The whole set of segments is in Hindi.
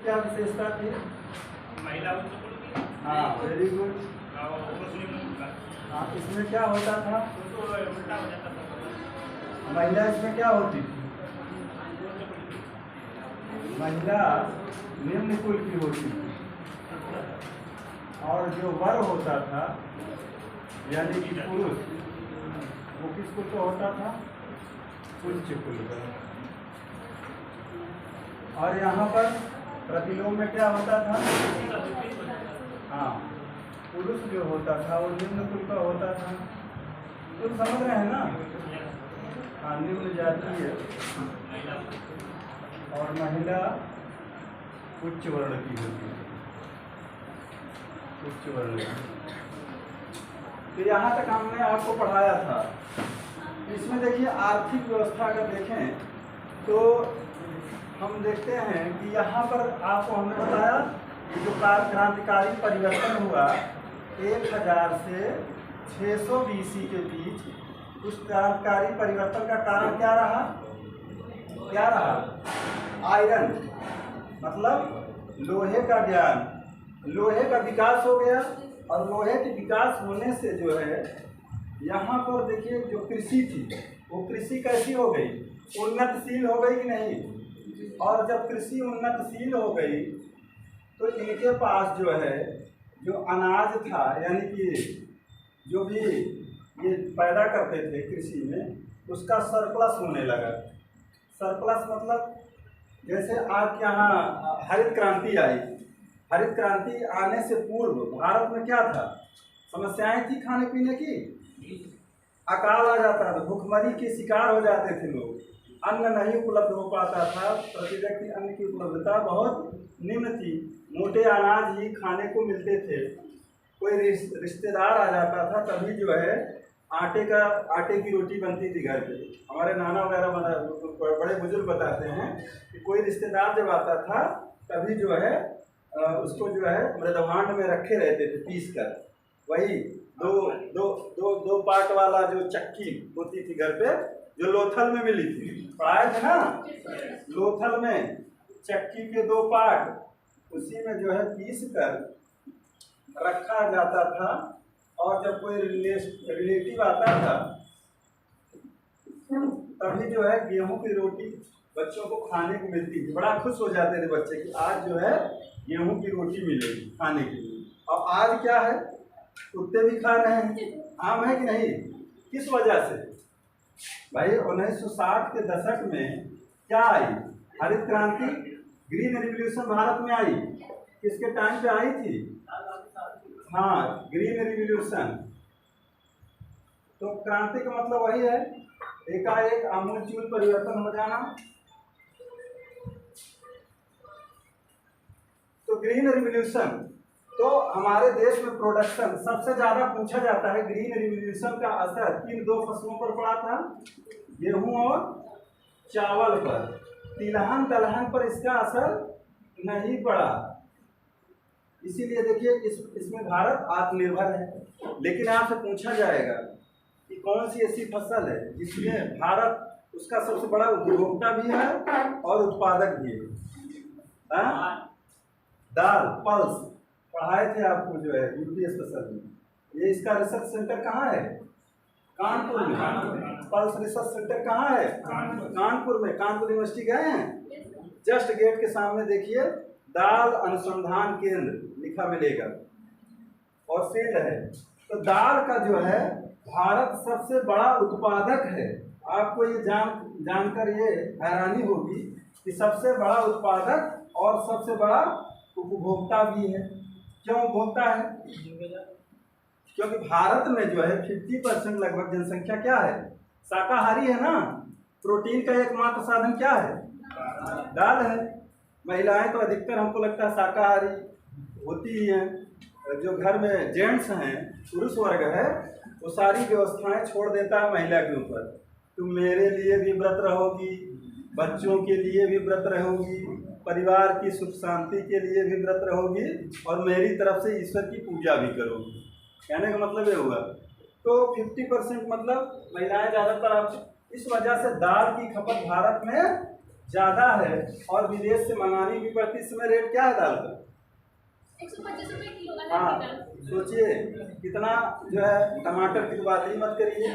क्या विशेषता थी? महिला उच्च कुल की। हाँ, वेरी गुड। मुस्लिम का। हाँ, इसमें क्या होता था? उनको उल्टा हो जाता था। महिला इसमें क्या होती थी? महिला निम्न कुल की होती थी और जो वर होता था यानी कि पुरुष वो किस कुल का होता था? उच्च कुल का। और यहाँ पर प्रतिलोम में क्या होता था? हाँ, पुरुष जो होता था वो निम्न कुल का होता था। तो समझ रहे हैं ना? हाँ, निम्न जातीय और महिला उच्च वर्ण की होती है, उच्च वर्ण की। तो यहाँ तक हमने आपको पढ़ाया था। इसमें देखिए आर्थिक व्यवस्था अगर देखें तो हम देखते हैं कि यहाँ पर आपको हमने बताया कि जो क्रांतिकारी परिवर्तन हुआ 1000 से 600 BC के बीच, उस क्रांतिकारी परिवर्तन का कारण क्या रहा? क्या रहा? आयरन, मतलब लोहे का ज्ञान, लोहे का विकास हो गया। और लोहे के विकास होने से जो है यहाँ पर देखिए जो कृषि थी वो कृषि कैसी हो गई? उन्नतशील हो गई कि नहीं? और जब कृषि उन्नतशील हो गई तो इनके पास जो है जो अनाज था यानी कि जो भी ये पैदा करते थे कृषि में उसका सरप्लस होने लगा। सरप्लस मतलब जैसे आपके यहाँ हरित क्रांति आई, हरित क्रांति आने से पूर्व भारत में क्या था? समस्याएं थी खाने पीने की, अकाल आ जाता था, भूखमरी के शिकार हो जाते थे लोग, अन्न नहीं उपलब्ध हो पाता था, प्रति व्यक्ति अन्न की उपलब्धता बहुत निम्न थी, मोटे अनाज ही खाने को मिलते थे। कोई रिश्तेदार आ जाता था तभी जो है आटे की रोटी बनती थी घर पे। हमारे नाना वगैरह बड़े बुजुर्ग बताते हैं कि कोई रिश्तेदार जब आता था तभी जो है उसको जो है मृदभांड में रखे रहते थे पीस कर। वही दो पार्ट वाला जो चक्की होती थी घर पे, जो लोथल में मिली थी, पढ़ाए थे ना? लोथल में चक्की के 2 पार्ट, उसी में जो है पीस कर रखा जाता था। और जब कोई रिलेटिव आता था तभी जो है गेहूं की रोटी बच्चों को खाने को मिलती थी। बड़ा खुश हो जाते थे बच्चे कि आज जो है गेहूं की रोटी मिलेगी खाने के लिए। और आज क्या है? कुत्ते भी खा रहे हैं। आम है कि नहीं? किस वजह से भाई? 1960 के दशक में क्या आई? हरित क्रांति, ग्रीन रिवॉल्यूशन भारत में आई। किसके टाइम पे आई थी? हाँ, ग्रीन रिवॉल्यूशन। तो क्रांति का मतलब वही है, एकाएक आमूलचूल परिवर्तन हो जाना। तो ग्रीन रिवॉल्यूशन, तो हमारे देश में प्रोडक्शन सबसे ज्यादा पूछा जाता है। ग्रीन रिवॉल्यूशन का असर किन 2 फसलों पर पड़ा था? गेहूं और चावल पर। तिलहन दलहन पर इसका असर नहीं पड़ा। इसीलिए देखिए इसमें भारत आत्मनिर्भर है। लेकिन आपसे पूछा जाएगा कि कौन सी ऐसी फसल है जिसमें भारत उसका सबसे बड़ा उपभोक्ता भी है और उत्पादक भी है? दाल, पल्स पढ़ाए थे आपको जो है यूपीएस स्पेशल में। ये इसका रिसर्च सेंटर कहाँ है? कानपुर में। पल्स रिसर्च सेंटर कहाँ है? कानपुर में। कानपुर यूनिवर्सिटी गए हैं? जस्ट गेट के सामने देखिए दाल अनुसंधान केंद्र लिखा मिलेगा और फील्ड है। तो दाल का जो है भारत सबसे बड़ा उत्पादक है। आपको ये जानकर ये हैरानी होगी कि सबसे बड़ा उत्पादक और सबसे बड़ा उपभोक्ता भी है। क्यों उपभोक्ता है? क्योंकि भारत में जो है 50% लगभग जनसंख्या क्या है? शाकाहारी है ना। प्रोटीन का एकमात्र साधन क्या है? दाल है। महिलाएं तो अधिकतर हमको लगता है शाकाहारी होती ही हैं। जो घर में जेंट्स हैं, पुरुष वर्ग है, वो सारी व्यवस्थाएं छोड़ देता है महिला के ऊपर। तुम मेरे लिए भी व्रत रहोगी, बच्चों के लिए भी व्रत रहोगी, परिवार की सुख शांति के लिए भी व्रत रहोगी और मेरी तरफ से ईश्वर की पूजा भी करोगी। कहने का मतलब ये हुआ। तो 50% मतलब महिलाएं ज़्यादातर। इस वजह से दाल की खपत भारत में ज़्यादा है और विदेश से मंगानी भी पड़ती, इस समय रेट क्या है दाल का? 125 रुपए किलो। हाँ, सोचिए कितना जो है। टमाटर की तो बात ही मत करिए।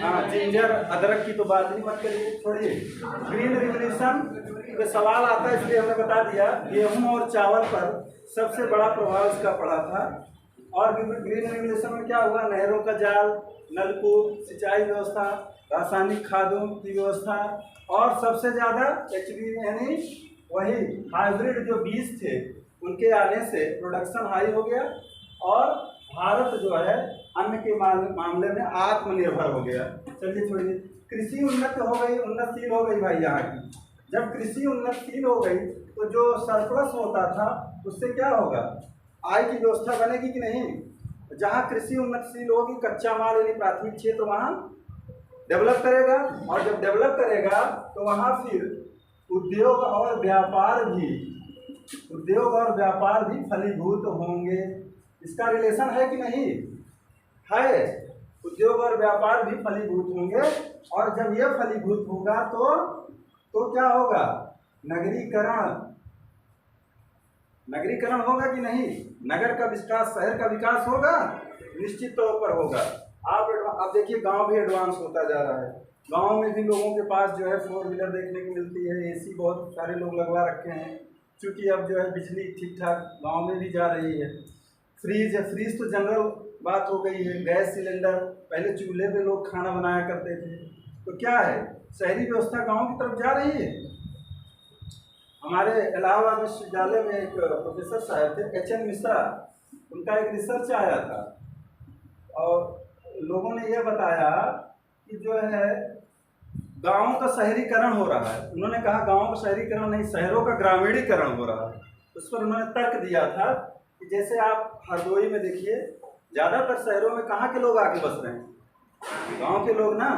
हाँ, जिंजर अदरक की तो बात ही मत करिए, छोड़िए। ग्रीन रिवोल्यूशन पे सवाल आता है, इसलिए हमने बता दिया। गेहूं और चावल पर सबसे बड़ा प्रभाव इसका पड़ा था। और ग्रीन रिवोल्यूशन में क्या हुआ? नहरों का जाल, नलकूप, सिंचाई व्यवस्था, रासायनिक खादों की व्यवस्था, और सबसे ज़्यादा एचबी यानी वही हाइब्रिड जो बीज थे उनके आने से प्रोडक्शन हाई हो गया और भारत जो है अन्न के मामले में आत्मनिर्भर हो गया। चलिए छोड़िए, कृषि उन्नत हो गई, उन्नतशील हो गई भाई यहाँ की। जब कृषि उन्नतशील हो गई तो जो सरप्लस होता था उससे क्या होगा? आय की व्यवस्था बनेगी कि नहीं? जहाँ कृषि उन्नतशील होगी, कच्चा माल यानी प्राथमिक क्षेत्र वहाँ डेवलप करेगा, और जब डेवलप करेगा तो वहाँ फिर उद्योग और व्यापार भी फलीभूत होंगे। इसका रिलेशन है कि नहीं? है। उद्योग और व्यापार भी फलीभूत होंगे, और जब ये फलीभूत होगा तो क्या होगा? नगरीकरण होगा कि नहीं? नगर का विकास, शहर का विकास होगा, निश्चित तौर पर होगा। आप देखिए, गांव भी एडवांस होता जा रहा है। गांव में भी लोगों के पास जो है 4 व्हीलर देखने को मिलती है, एसी बहुत सारे लोग लगवा रखे हैं, क्योंकि अब जो है बिजली ठीक ठाक गांव में भी जा रही है। फ्रीज तो जनरल बात हो गई है। गैस सिलेंडर, पहले चूल्हे पे लोग खाना बनाया करते थे, तो क्या है? शहरी व्यवस्था गाँव की तरफ जा रही है। हमारे इलाहाबाद विश्वविद्यालय में एक प्रोफेसर साहब थे, HN मिश्रा, उनका एक रिसर्च आया था और लोगों ने यह बताया कि जो है गाँव का शहरीकरण हो रहा है। उन्होंने कहा गाँव का शहरीकरण नहीं, शहरों का ग्रामीणीकरण हो रहा है। उस पर उन्होंने तर्क दिया था कि जैसे आप हरदोई में देखिए, ज़्यादातर शहरों में कहाँ के लोग आके बस रहे हैं? गाँव के लोग ना।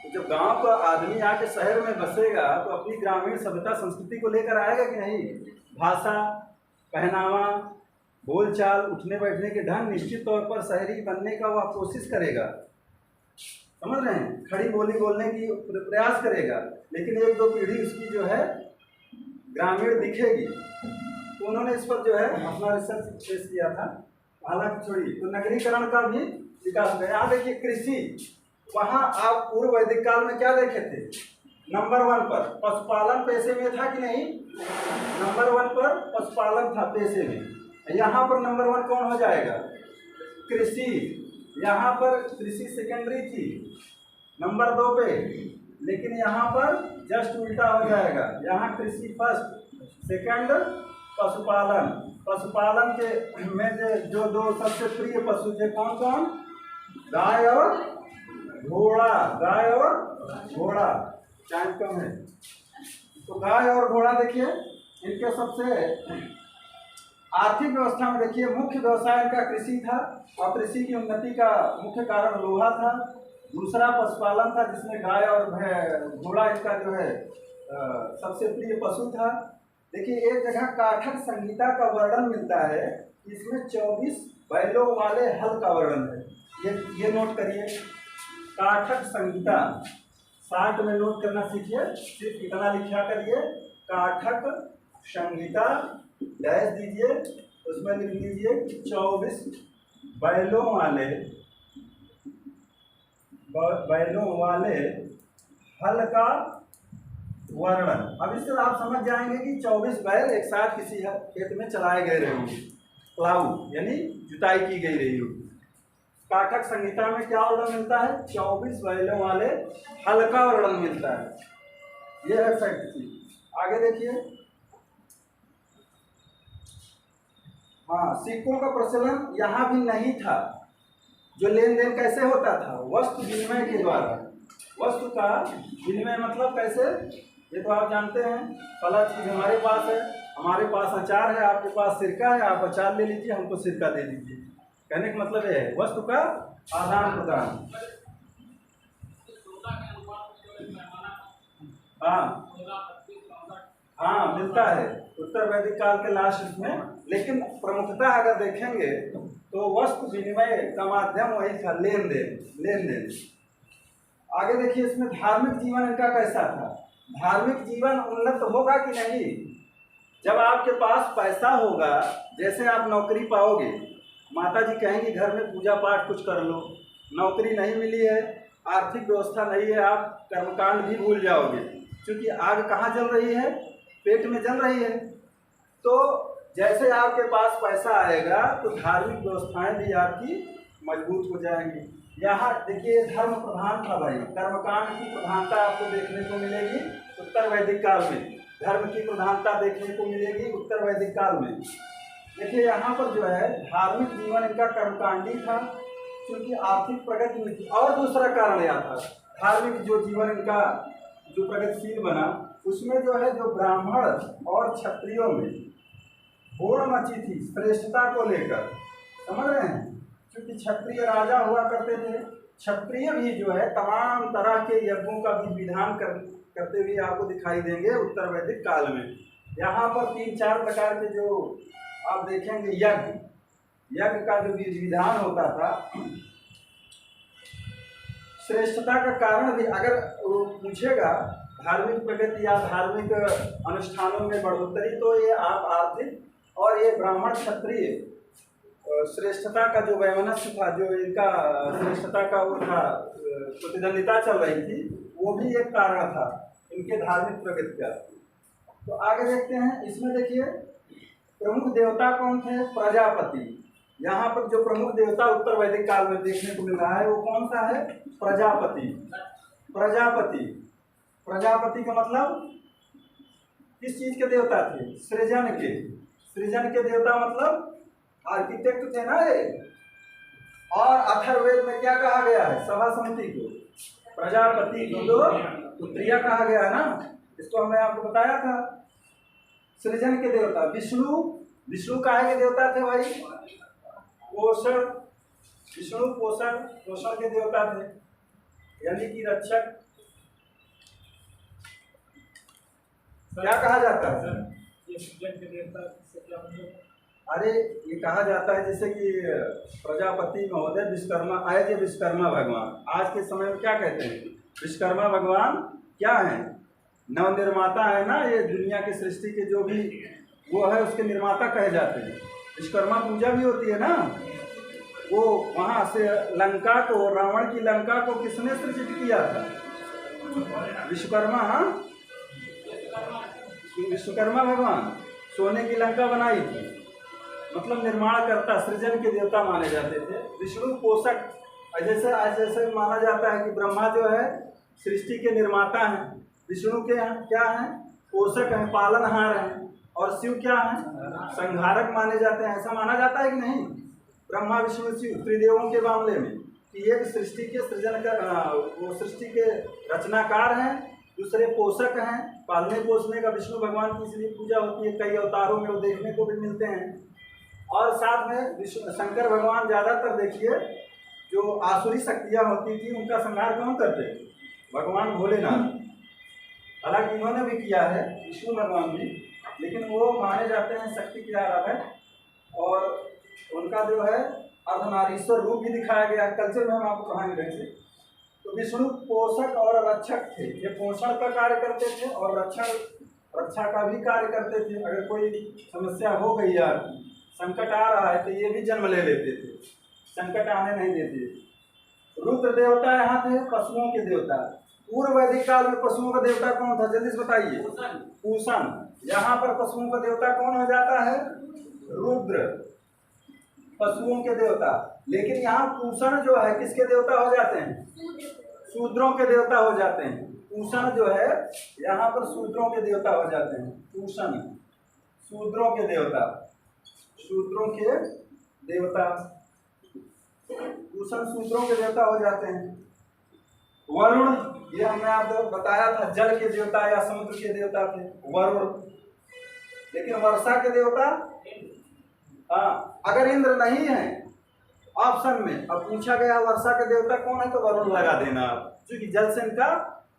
तो जब गांव का आदमी आके शहर में बसेगा तो अपनी ग्रामीण सभ्यता संस्कृति को लेकर आएगा कि नहीं? भाषा, पहनावा, बोलचाल, उठने बैठने के ढंग, निश्चित तौर पर शहरी बनने का वह कोशिश करेगा। समझ रहे हैं? खड़ी बोली बोलने की प्रयास करेगा, लेकिन 1-2 पीढ़ी उसकी जो है ग्रामीण दिखेगी। तो उन्होंने इस पर जो है अपना रिसर्च पेश किया था। हालांकि छोड़िए, तो नगरीकरण का भी विकास हो गया। यहाँ देखिए कृषि, वहाँ आप पूर्व वैदिक काल में क्या देखे थे? नंबर 1 पर पशुपालन पेशे में था कि नहीं? नंबर 1 पर पशुपालन था पेशे में। यहाँ पर नंबर 1 कौन हो जाएगा? कृषि। यहाँ पर कृषि सेकेंडरी थी नंबर 2 पे, लेकिन यहाँ पर जस्ट उल्टा हो जाएगा। यहाँ कृषि फर्स्ट, सेकंड पशुपालन। पशुपालन के में जो 2 सबसे प्रिय पशु थे कौन कौन? गाय और घोड़ा। टाइम कम है, तो गाय और घोड़ा देखिए, इनके सबसे आर्थिक व्यवस्था में देखिए मुख्य व्यवसाय इनका कृषि था, और कृषि की उन्नति का मुख्य कारण लोहा था। दूसरा पशुपालन था, जिसमें गाय और घोड़ा इनका जो है सबसे प्रिय पशु था। देखिए एक जगह काठक संहिता का वर्णन मिलता है, इसमें 24 बैलों वाले हल का वर्णन है। ये नोट करिए, काठक संहिता 60 में नोट करना सीखिए। सिर्फ इतना लिखा करिए, काठक संहिता डैश दीजिए, उसमें लिख लीजिए 24 बैलों वाले हल का वर्णन। अब इससे आप समझ जाएंगे कि 24 बैल एक साथ किसी खेत में चलाए गए रहे होंगे, प्लाऊ यानी जुताई की गई रही होगी। काठक संहिता में क्या वर्णन मिलता है? 24 बैलों वाले हल का वर्णन मिलता है। यह है फैक्ट की। आगे देखिए, हाँ, सिक्कों का प्रचलन यहाँ भी नहीं था। जो लेन देन कैसे होता था? वस्तु विनिमय के द्वारा। वस्तु का विनिमय मतलब कैसे? ये तो आप जानते हैं, फला चीज हमारे पास है, हमारे पास अचार है, आपके पास सिरका है, आप अचार ले लीजिए, हमको सिरका दे दीजिए। कहने का मतलब यह है वस्तु का आदान प्रदान। हाँ, मिलता है उत्तर वैदिक काल के लास्ट में। लेकिन प्रमुखता अगर देखेंगे तो वस्तु विनिमय का माध्यम वही था, लेन देन। आगे देखिए, इसमें धार्मिक जीवन इनका कैसा था? धार्मिक जीवन उन्नत होगा कि नहीं? जब आपके पास पैसा होगा, जैसे आप नौकरी पाओगे, माता जी कहेंगी घर में पूजा पाठ कुछ कर लो, नौकरी नहीं मिली है, आर्थिक व्यवस्था नहीं है, आप कर्मकांड भी भूल जाओगे, क्योंकि आग कहाँ जल रही है? पेट में जल रही है। तो जैसे आपके पास पैसा आएगा तो धार्मिक व्यवस्थाएं भी आपकी मजबूत हो जाएंगी। यहाँ देखिए धर्म प्रधान था भाई, कर्मकांड की प्रधानता आपको देखने को मिलेगी उत्तर वैदिक काल में, धर्म की प्रधानता देखने को मिलेगी उत्तर वैदिक काल में। देखिए यहाँ पर जो है धार्मिक जीवन इनका कर्मकांडी था, क्योंकि आर्थिक प्रगति नहीं थी। और दूसरा कारण यह था, धार्मिक जो जीवन इनका जो प्रगतिशील बना, उसमें जो है जो ब्राह्मण और क्षत्रियों में होड़ मची थी श्रेष्ठता को लेकर, समझ रहे हैं? क्योंकि क्षत्रिय राजा हुआ करते थे, क्षत्रिय भी जो है तमाम तरह के यज्ञों का भी विधान करते हुए आपको दिखाई देंगे उत्तर वैदिक काल में। यहाँ पर 3-4 प्रकार के जो आप देखेंगे यज्ञ का जो विधान होता था, श्रेष्ठता का कारण भी अगर वो पूछेगा धार्मिक प्रगति या धार्मिक अनुष्ठानों में बढ़ोतरी, तो ये आप आर्थिक और ये ब्राह्मण क्षत्रिय श्रेष्ठता का जो वैमनस्य था, जो इनका श्रेष्ठता का वो था, प्रतिद्वंदिता चल रही थी, वो भी एक कारण था इनके धार्मिक प्रगति का। तो आगे देखते हैं, इसमें देखिए प्रमुख देवता कौन थे? प्रजापति। यहाँ पर जो प्रमुख देवता उत्तर वैदिक काल में देखने को मिल रहा है वो कौन सा है? प्रजापति। प्रजापति का मतलब किस चीज के देवता थे? सृजन के देवता, मतलब आर्किटेक्ट थे ना ये। और अथर्ववेद में क्या कहा गया है? सभा समिति को प्रजापति को तो पुत्रिया कहा गया है ना, इसको हमने आपको बताया था। सृजन के देवता विष्णु काहे के देवता थे भाई? विष्णु पोषण के देवता थे, यानी कि रक्षक। क्या कहा जाता है? ये सृजन के देवता से क्या मतलब? अरे ये कहा जाता है जैसे कि प्रजापति महोदय विश्वकर्मा आए थे, विश्वकर्मा भगवान। आज के समय में क्या कहते हैं? विश्वकर्मा भगवान क्या है? नवनिर्माता है ना, ये दुनिया की सृष्टि के जो भी वो है उसके निर्माता कहे जाते हैं। विश्वकर्मा पूजा भी होती है ना, वो वहाँ से लंका को, रावण की लंका को किसने सृजित किया था? विश्वकर्मा। हाँ, विश्वकर्मा भगवान सोने की लंका बनाई थी, मतलब निर्माण करता, सृजन के देवता माने जाते थे। विष्णु पोषक, जैसे माना जाता है कि ब्रह्मा जो है सृष्टि के निर्माता हैं, विष्णु के क्या हैं? पोषक हैं, पालनहार हैं, और शिव क्या है? संहारक माने जाते हैं। ऐसा माना जाता है कि नहीं? ब्रह्मा विष्णु शिव त्रिदेवों के मामले में कि एक सृष्टि के सृजन का, वो सृष्टि के रचनाकार हैं, दूसरे पोषक हैं, पालने पोषने का विष्णु भगवान की इसलिए पूजा होती है, कई अवतारों में वो देखने को भी मिलते हैं। और साथ में विष्णु शंकर भगवान ज़्यादातर देखिए जो आसुरी शक्तियाँ होती थी उनका संहार कौन करते? भगवान भोलेनाथ। हालांकि इन्होंने भी किया है, विष्णु भगवान भी, लेकिन वो माने जाते हैं शक्ति के आराधक, और उनका जो है अर्धनारीश्वर रूप भी दिखाया गया है। कल्चर में हम आपको कहानी देंगे। तो विष्णु पोषक और रक्षक थे, ये पोषण का कार्य करते थे और रक्षा का भी कार्य करते थे। अगर कोई समस्या हो गई यार, संकट आ रहा है, तो ये भी जन्म ले लेते थे, संकट आने नहीं देते। रुद्र देवता यहाँ थे, पशुओं के देवता। पूर्व वैदिक काल में पशुओं का देवता कौन था? जल्दी से बताइए। पूषण। यहाँ पर पशुओं का देवता कौन हो जाता है? रुद्र, पशुओं के देवता। लेकिन यहाँ पूषण जो है किसके देवता हो जाते हैं? शूद्रों के देवता हो जाते हैं। पूषण जो है यहाँ पर शूद्रों के देवता हो जाते हैं। पूषण शूद्रों के देवता, शूद्रों के देवता, पूषण शूद्रों के देवता हो जाते हैं। वरुण, ये हमने आपको बताया था, जल के देवता या समुद्र के देवता थे वरुण। लेकिन वर्षा के देवता, हाँ, अगर इंद्र नहीं है ऑप्शन में, अब पूछा गया वर्षा के देवता कौन है, तो वरुण लगा देना आप, क्योंकि जल से इनका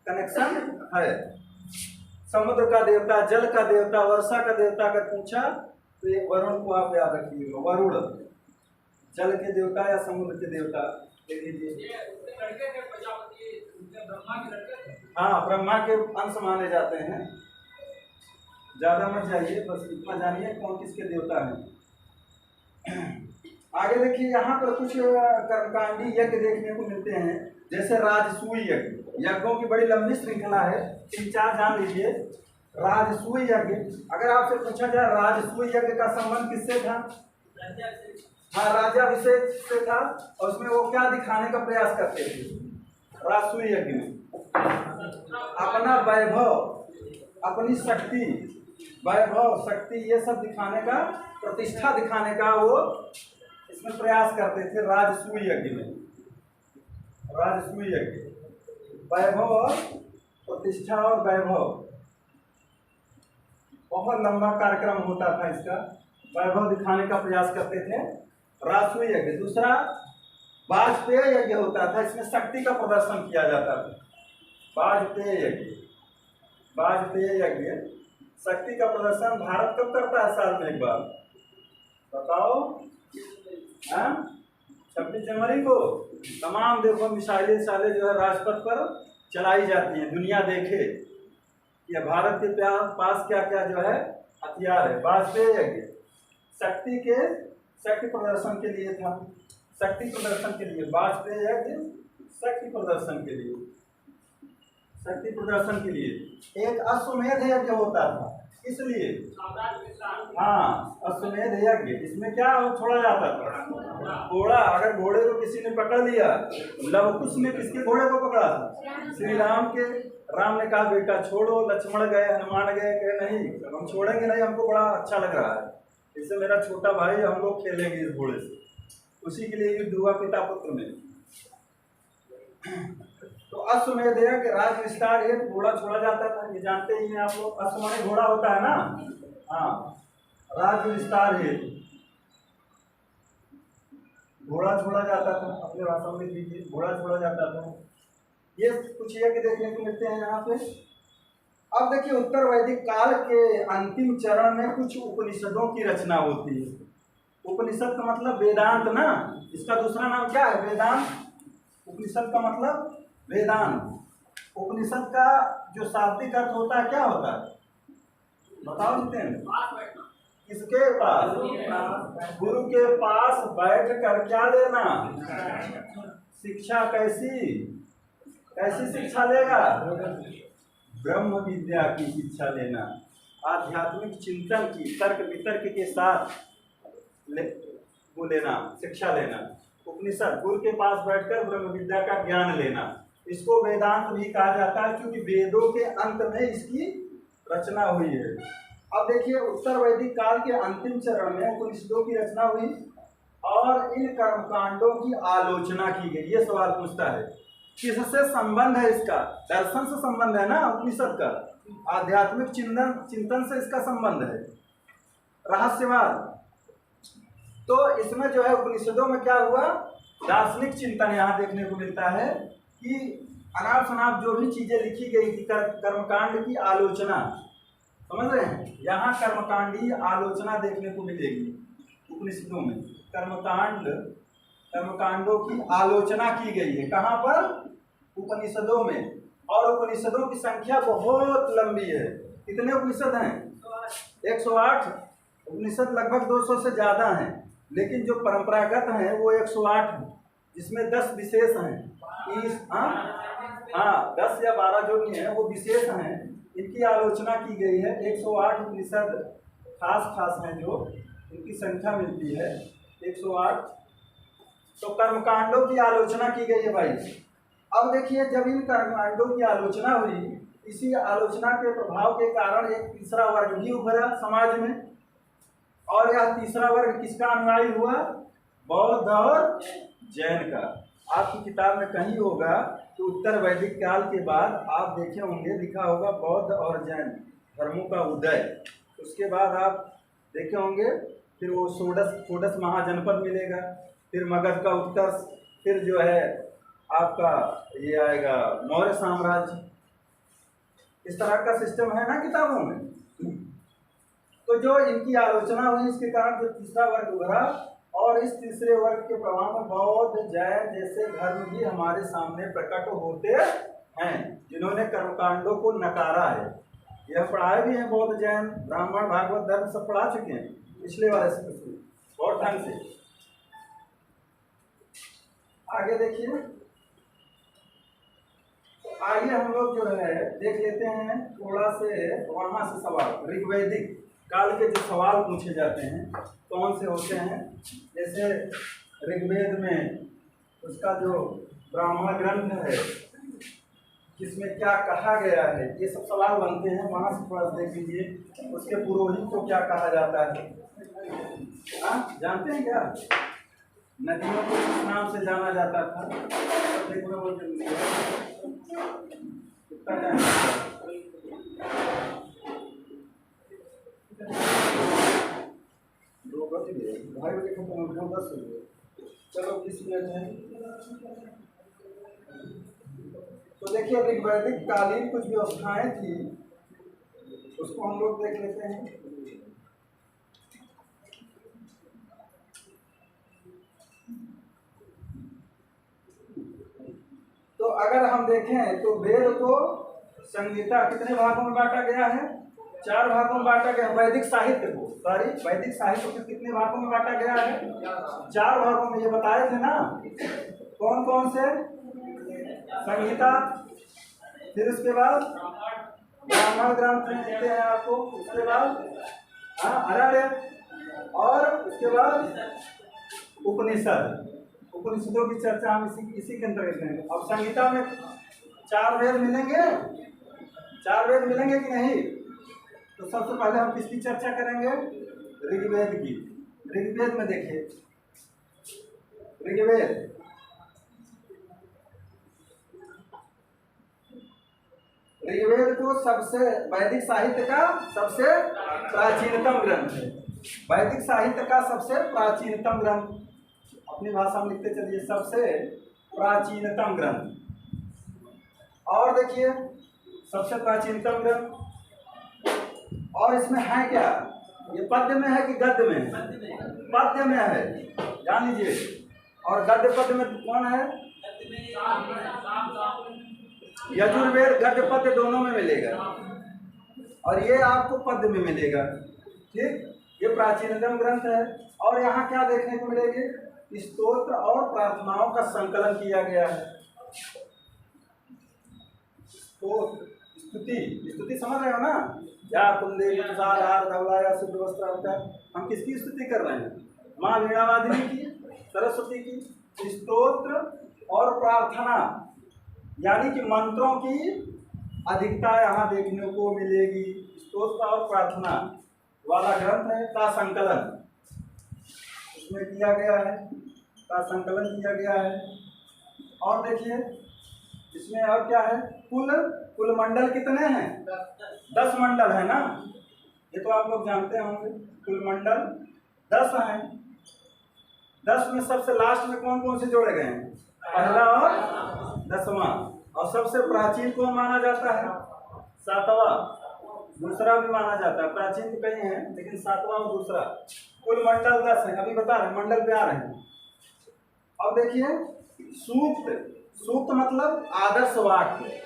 कनेक्शन है। समुद्र का देवता, जल का देवता, वर्षा का देवता अगर पूछा तो ये वरुण को आप याद रखिएगा। वरुण जल के देवता या समुद्र के देवता। लिख लीजिए। ये उनके लड़के थे प्रजापति, उनके ब्रह्मा के लड़के थे। हाँ, ब्रह्मा के अंश माने जाते हैं। ज्यादा मत जाइए, बस इतना जानिए कौन किसके देवता हैं। आगे देखिए, यहाँ पर कुछ कर्मकांडी यज्ञ देखने को मिलते हैं, जैसे राजसूय यज्ञ। यज्ञों की बड़ी लंबी श्रृंखला है, 3-4 जान लीजिए। राजसूय यज्ञ, अगर आपसे पूछा जाए राजसूय यज्ञ का संबंध किससे था? हाँ, राज्याभिषेक से था। और उसमें वो क्या दिखाने का प्रयास करते थे राजसूय यज्ञ में? अपना वैभव, अपनी शक्ति, वैभव शक्ति ये सब दिखाने का, प्रतिष्ठा दिखाने का वो इसमें प्रयास करते थे राजसूय यज्ञ में। राजसूय यज्ञ, वैभव और प्रतिष्ठा और वैभव, बहुत लंबा कार्यक्रम होता था इसका, वैभव दिखाने का प्रयास करते थे राजसूय यज्ञ। दूसरा वाजपेय यज्ञ होता था, इसमें शक्ति का प्रदर्शन किया जाता था। वाजपेय यज्ञ, वाजपेय यज्ञ, शक्ति का प्रदर्शन भारत कब करता है? साल में एक बार, बताओ। 26 जनवरी को तमाम देखो मिसाइलें जो है राजपथ पर चलाई जाती हैं, दुनिया देखे कि भारत के पास क्या क्या जो है हथियार है। वाजपेयी यज्ञ शक्ति प्रदर्शन के लिए था, शक्ति प्रदर्शन के लिए वाजपेयी यज्ञ, शक्ति प्रदर्शन के लिए, शक्ति प्रदर्शन के लिए। एक अश्वमेध यज्ञ होता था, इसलिए हाँ, अश्वमेध यज्ञ, इसमें क्या छोड़ा जाता था? घोड़ा। अगर घोड़े को किसी ने पकड़ लिया, लवकुश ने किसके घोड़े को पकड़ा था? श्री राम के। राम ने कहा बेटा छोड़ो, लक्ष्मण गए, हनुमान गए, कहे नहीं हम छोड़ेंगे नहीं, हमको बड़ा अच्छा लग रहा है, इससे मेरा छोटा भाई, हम लोग खेलेंगे इस घोड़े से। उसी के लिए युद्ध हुआ पिता पुत्र में। तो अश्वमेध यज्ञ, राज विस्तार हेतु घोड़ा छोड़ा जाता था, ये जानते ही हैं आप लोग। अश्व माने घोड़ा होता है ना, हाँ, राज विस्तार हेतु घोड़ा छोड़ा जाता था। अपने भाषा में लीजिए, घोड़ा छोड़ा जाता था। ये कुछ यज्ञ देखने को मिलते हैं यहाँ पे। अब देखिए, उत्तर वैदिक काल के अंतिम चरण में कुछ उपनिषदों की रचना होती है। उपनिषद का मतलब वेदांत ना, इसका दूसरा नाम क्या है? वेदांत। उपनिषद का मतलब वेदांत। उपनिषद का जो शाब्दिक अर्थ होता है क्या होता है? बताओ जितेंद्र। किसके पास? गुरु के पास बैठ कर क्या लेना? शिक्षा। कैसी शिक्षा लेगा? ब्रह्म विद्या की शिक्षा लेना, आध्यात्मिक चिंतन की, तर्क वितर्क के साथ वो लेना, शिक्षा लेना। उपनिषद, गुरु के पास बैठकर ब्रह्म विद्या का ज्ञान लेना, इसको वेदांत भी कहा जाता है, क्योंकि वेदों के अंत में इसकी रचना हुई है। अब देखिए, उत्तर वैदिक काल के अंतिम चरण में उपनिषदों की रचना हुई और इन कर्मकांडों की आलोचना की गई। ये सवाल पूछता है किससे संबंध है इसका? दर्शन से संबंध है ना उपनिषद का, आध्यात्मिक चिंतन से इसका संबंध है, रहस्यवाद। तो इसमें जो है उपनिषदों में क्या हुआ? दार्शनिक चिंतन यहाँ देखने को मिलता है कि अनाप शनाप जो भी चीजें लिखी गई थी, कर्मकांड की आलोचना, समझ रहे हैं? यहाँ कर्मकांडी आलोचना देखने को मिलेगी उपनिषदों में। कर्मकांडों की आलोचना की गई है। कहाँ पर? उपनिषदों में। और उपनिषदों की संख्या बहुत लंबी है। कितने उपनिषद हैं? 108 उपनिषद, लगभग 200 से ज्यादा हैं, लेकिन जो परंपरागत हैं वो 108 हैं, जिसमें 10 विशेष हैं। 10 या 12 जो भी हैं वो विशेष हैं, इनकी आलोचना की गई है। 108 उपनिषद खास हैं, जो इनकी संख्या मिलती है 108। तो कर्मकांडों की आलोचना की गई है भाई। अब देखिए, जब इन कर्मकांडों की आलोचना हुई, इसी आलोचना के प्रभाव के कारण एक तीसरा वर्ग भी उभरा समाज में, और यह तीसरा वर्ग किसका अनुयायी हुआ? बौद्ध और जैन का। आपकी किताब में कहीं होगा कि उत्तर वैदिक काल के बाद आप देखे होंगे, लिखा होगा बौद्ध और जैन धर्मों का उदय। उसके बाद आप देखे होंगे फिर वो षोडश महाजनपद मिलेगा, फिर मगध का उत्कर्ष, फिर जो है आपका ये आएगा मौर्य साम्राज्य। इस तरह का सिस्टम है ना किताबों में। तो जो इनकी आलोचना हुई, इसके कारण जो तीसरा वर्ग उभरा और इस तीसरे वर्ग के प्रभाव में बौद्ध जैन जैसे धर्म भी हमारे सामने प्रकट होते हैं, जिन्होंने कर्मकांडों को नकारा है। यह पढ़ाए भी हैं, बौद्ध जैन ब्राह्मण भागवत धर्म सब पढ़ा चुके हैं पिछले वाले से और ढंग से। आगे देखिए, आइए हम लोग जो है देख लेते हैं थोड़ा से वहां से सवाल। ऋग्वैदिक काल के जो सवाल पूछे जाते हैं कौन से होते हैं, जैसे ऋग्वेद में उसका जो ब्राह्मण ग्रंथ है जिसमें क्या कहा गया है, ये सब सवाल बनते हैं, वहां से थोड़ा देख लीजिए। उसके पुरोहित को क्या कहा जाता है, जानते हैं क्या? नदियों को किस नाम से जाना जाता था? देखना बहुत जरूरी है। कितना टाइम दो बज गए, 2:30 बजे खत्म हो गया, 10 बजे। चलो 20 मिनट है। तो देखिए ऋग्वैदिक कालीन कुछ व्यवस्थाएं थी, उसको हम लोग देख लेते हैं। तो अगर हम देखें तो वेद को संहिता कितने भागों में बांटा गया है? 4 भागों में बांटा गया। वैदिक साहित्य को, वैदिक साहित्य को कितने भागों में बांटा गया है? 4 भागों में। ये बताए थे ना, कौन कौन से? संहिता, फिर उसके बाद ब्राह्मण ग्रंथ मिलते हैं आपको, उसके बाद अरण्य, और उसके बाद उपनिषद। उपनिषदों की चर्चा हम इसी के अंतर्गत करेंगे। अब संहिता में 4 वेद मिलेंगे, 4 वेद मिलेंगे कि नहीं? तो सबसे पहले हम किसकी चर्चा करेंगे? ऋग्वेद की। ऋग्वेद में देखिए, ऋग्वेद को सबसे वैदिक साहित्य का सबसे प्राचीनतम ग्रंथ है। वैदिक साहित्य का सबसे प्राचीनतम ग्रंथ, अपनी भाषा में लिखते चलिए, सबसे प्राचीनतम ग्रंथ। और देखिए सबसे प्राचीनतम ग्रंथ, और इसमें है क्या? ये पद्य में है कि गद्य में है? पद्य में है, जान लीजिए। और गद्य पद्य में कौन है? यजुर्वेद गद्य पद्य दोनों में मिलेगा, और ये आपको पद्य में मिलेगा। ठीक, ये प्राचीनतम ग्रंथ है। और यहाँ क्या देखने को मिलेगी? स्तोत्र और प्रार्थनाओं का संकलन किया गया है। स्तुति समझ रहे हो ना? या कुंदे धवला या शुद्ध वस्त्र होता है। हम किसकी स्तुति कर रहे हैं? माँ वीणावादिनी की, सरस्वती की। स्तोत्र और प्रार्थना यानी कि मंत्रों की अधिकता यहाँ देखने को मिलेगी। स्तोत्र और प्रार्थना वाला ग्रंथ है का संकलन इसमें किया गया है, का संकलन किया गया है। और देखिए इसमें और क्या है? कुल मंडल कितने हैं? 10 मंडल है ना, ये तो आप लोग जानते होंगे। कुल मंडल 10 हैं। 10 में सबसे लास्ट में कौन कौन से जोड़े गए हैं? पहला और 10वां। और सबसे प्राचीन कौन माना जाता है? 7वां। दूसरा भी माना जाता है, प्राचीन तो कई हैं लेकिन 7वां और दूसरा। कुल मंडल 10 है, अभी बता रहे हैं, मंडल पे आ रहे हैं। अब देखिए सूक्त मतलब आदर्श वाक्य,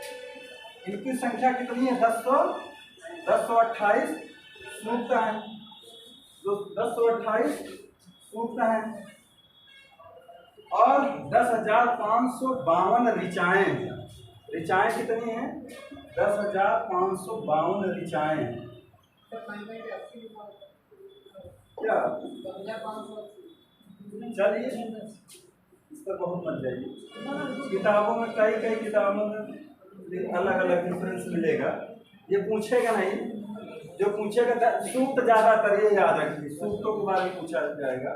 इनकी संख्या कितनी है? 1028 सूक्त हैं, जो 1028 सूक्त हैं। और 10,552 ऋचाएं हैं। ऋचाएं कितनी हैं? 10,552 ऋचाएं हैं। क्या चलिए इस पर बहुत मत जाइए। किताबों में कई किताबों में अलग अलग डिफरेंस मिलेगा, ये पूछेगा नहीं। जो पूछेगा सूक्त ज़्यादातर ये याद रखिए, सूक्तों के बारे में पूछा जाएगा।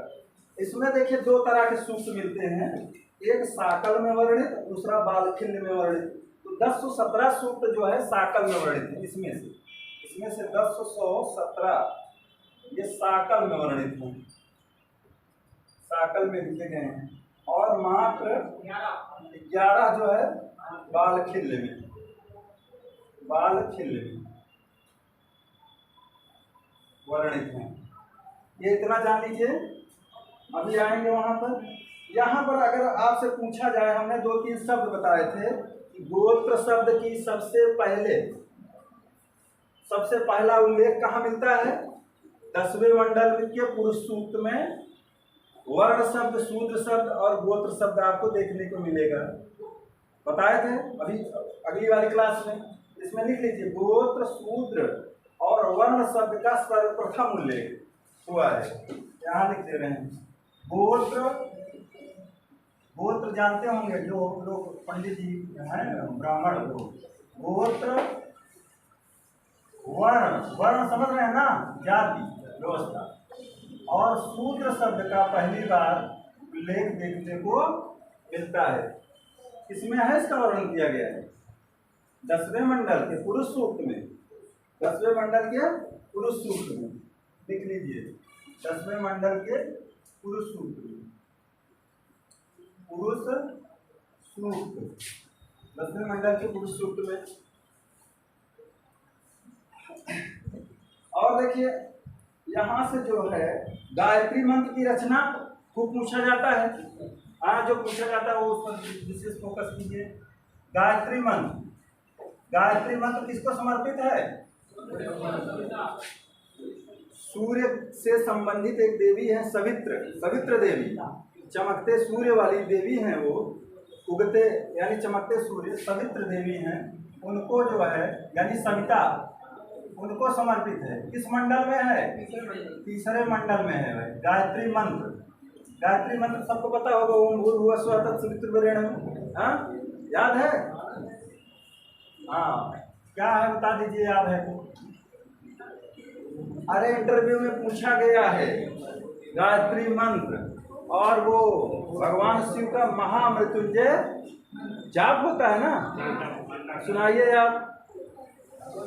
इसमें देखिए 2 तरह के सूक्त मिलते हैं, एक साकल में वर्णित, दूसरा बालखिल्य में वर्णित। तो 1017 सूक्त जो है साकल में वर्णित है। इसमें से 1017 ये साकल में वर्णित हैं, साकल में लिखे गए हैं। और मात्र 11 जो है बालखिल्य में वर्णित हैं। ये इतना जान लीजिए अभी आएंगे वहां पर। यहाँ पर अगर आपसे पूछा जाए, हमने 2-3 शब्द बताए थे कि गोत्र शब्द की सबसे पहला उल्लेख कहाँ मिलता है? 10वें मंडल के पुरुष सूक्त में वर्ण शब्द, शूद्र शब्द और गोत्र शब्द आपको देखने को मिलेगा। बताए थे अभी अगली वाली क्लास में। इसमें लिख लीजिए, गोत्र, शूद्र और वर्ण शब्द का सर्वप्रथम उल्लेख हुआ है। यहाँ लिख दे रहे हैं गोत्र जानते होंगे जो लोग पंडित जी हैं, ब्राह्मण लोग। गोत्र, वर्ण समझ रहे हैं ना, जाति व्यवस्था। और शूद्र शब्द का पहली बार उल्लेख देखने को मिलता है। इसमें है, इसका वर्णन किया गया है 10वें मंडल के पुरुष सूक्त में। 10वें मंडल के पुरुष सूक्त में लिख लीजिए, 10वें मंडल के पुरुष सूक्त में, पुरुष सूक्त, 10वें मंडल के पुरुष सूक्त में। और देखिए यहाँ से जो है गायत्री मंत्र की रचना खूब पूछा जाता है। हाँ, जो पूछा जाता है वो उस पर विशेष फोकस कीजिए। गायत्री मंत्र किसको समर्पित है? सूर्य से संबंधित एक देवी है सवित्र देवी, चमकते सूर्य वाली देवी हैं वो, उगते यानी चमकते सूर्य सवित्र देवी हैं। उनको जो है यानी सविता, उनको समर्पित है। किस मंडल में है? तीसरे मंडल में है भाई गायत्री मंत्र सबको पता होगा, ओम भूर्भुवः स्वः तत्सवितुर्वरेण्यं। हाँ, याद है? हाँ, क्या है बता दीजिए, याद है तो? अरे इंटरव्यू में पूछा गया है गायत्री मंत्र, और वो भगवान शिव का महामृत्युंजय जाप होता है ना। सुनाइए आप,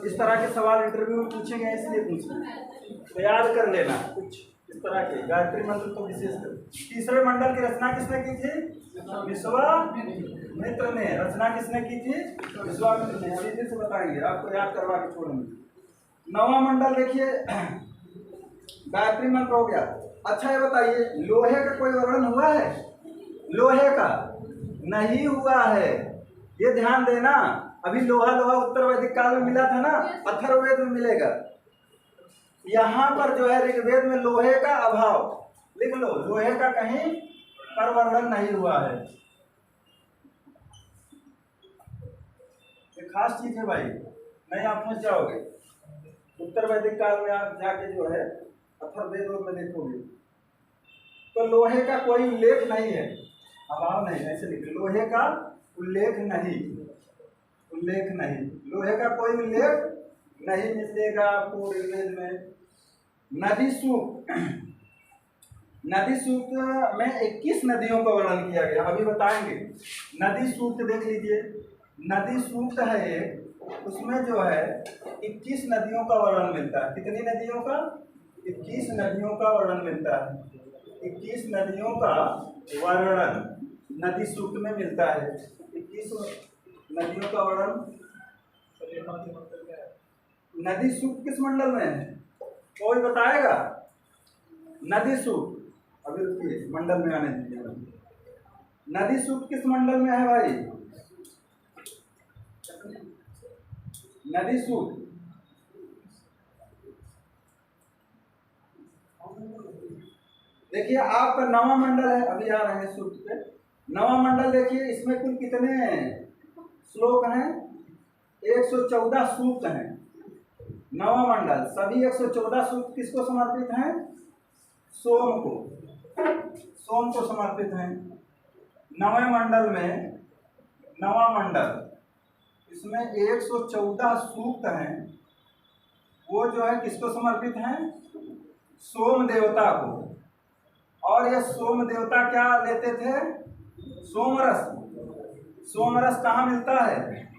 इस तरह के सवाल इंटरव्यू में पूछेंगे, इसलिए पूछेंगे, तो याद कर लेना कुछ इस तरह के। गायत्री मंत्र तो विशेषकर। तीसरे मंडल की रचना किसने की थी? विश्वामित्र ने। रचना किसने की थी? विश्वामित्र ने। सीधे से बताएंगे, आपको याद करवा के छोड़ेंगे। 9वां मंडल देखिए, गायत्री मंत्र हो गया। अच्छा ये बताइए, लोहे का कोई वर्णन हुआ है? लोहे का नहीं हुआ है, ये ध्यान देना। अभी लोहा उत्तर वैदिक काल में मिला था ना, अथर्ववेद में मिलेगा। यहाँ पर जो है ऋग्वेद में लोहे का अभाव, लिख लो, लोहे का कहीं पर वर्णन नहीं हुआ है। ये खास चीज है भाई, नहीं आप समझ जाओगे। उत्तर वैदिक काल में आप जाके जो है अथर्ववेद में देखोगे तो लोहे का कोई उल्लेख नहीं है, अभाव नहीं, ऐसे लिखे, लोहे का उल्लेख नहीं, लोहे का कोई उल्लेख नहीं मिलेगा आपको ऋग्वेद में। नदी सूक्त में 21 नदियों का वर्णन किया गया, अभी बताएंगे। नदी सूक्त देख लीजिए, नदी सूक्त है एक, उसमें जो है 21 नदियों का वर्णन मिलता है। कितनी नदियों का? 21 नदियों का वर्णन मिलता है। 21 नदियों का वर्णन नदी सूक्त में मिलता है। 21 नदियों का वर्णन। नदी सूक्त किस मंडल में है? कोई बताएगा? नदी सूक्त, अभी रुकिए, मंडल में आने दीजिए। नदी सूक्त किस मंडल में है भाई? नदी सूक्त देखिए आपका 9वां मंडल है, अभी आ रहे हैं सूक्त पे। 9वां मंडल देखिए, इसमें कुल कितने श्लोक हैं? 114 सूक्त हैं। 9वां मंडल, सभी 114 सूक्त किसको समर्पित हैं? सोम को समर्पित हैं। 9वें मंडल में, 9वां मंडल, इसमें 114 सूक्त हैं, वो जो है किसको समर्पित हैं? सोम देवता को। और ये सोम देवता क्या लेते थे? सोमरस कहाँ मिलता है?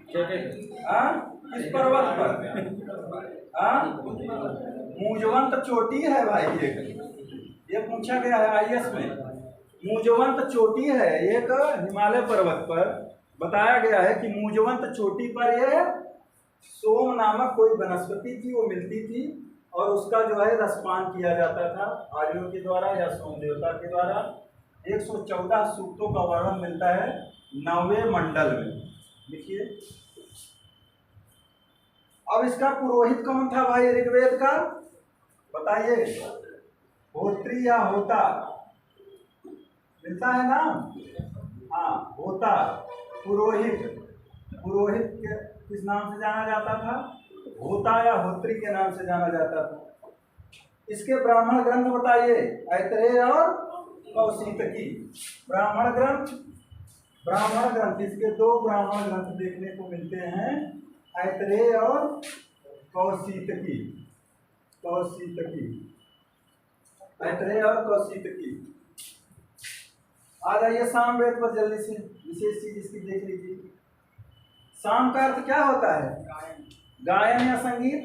किस पर्वत पर? मूजवंत चोटी है भाई, ये पूछा गया है आईएएस में। मूजवंत चोटी है एक हिमालय पर्वत पर, बताया गया है कि मूजवंत चोटी पर ये सोम नामक कोई वनस्पति थी, वो मिलती थी। और उसका जो है रसपान किया जाता था आर्यों के द्वारा या सोम देवता के द्वारा। 114 सूक्तों का वर्णन मिलता है 9वें मंडल में। देखिए, अब इसका पुरोहित कौन था भाई ऋग्वेद का, बताइए। होत्री या होता, मिलता है ना। हाँ, होता। पुरोहित, पुरोहित किस नाम से जाना जाता था, होता या होत्री के नाम से जाना जाता था। इसके ब्राह्मण ग्रंथ बताइए, ऐतरेय और कौशितकी। ब्राह्मण ग्रंथ, ब्राह्मण ग्रंथ, इसके दो ब्राह्मण ग्रंथ देखने को मिलते हैं, ऐतरेय और कौशितकी। कौशितकी, ऐतरेय और कौशितकी। आ जाइए सामवेद पर जल्दी से, विशेष चीज इसकी देख लीजिए। साम का अर्थ क्या होता है, गायन या संगीत।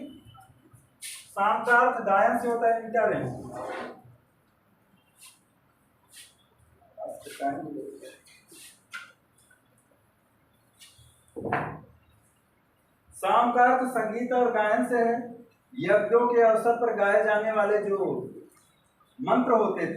साम का अर्थ गायन से होता है, क्या रहे साम का अर्थ संगीत और गायन से है। यज्ञों के अवसर पर गाए जाने वाले जो मंत्र होते थे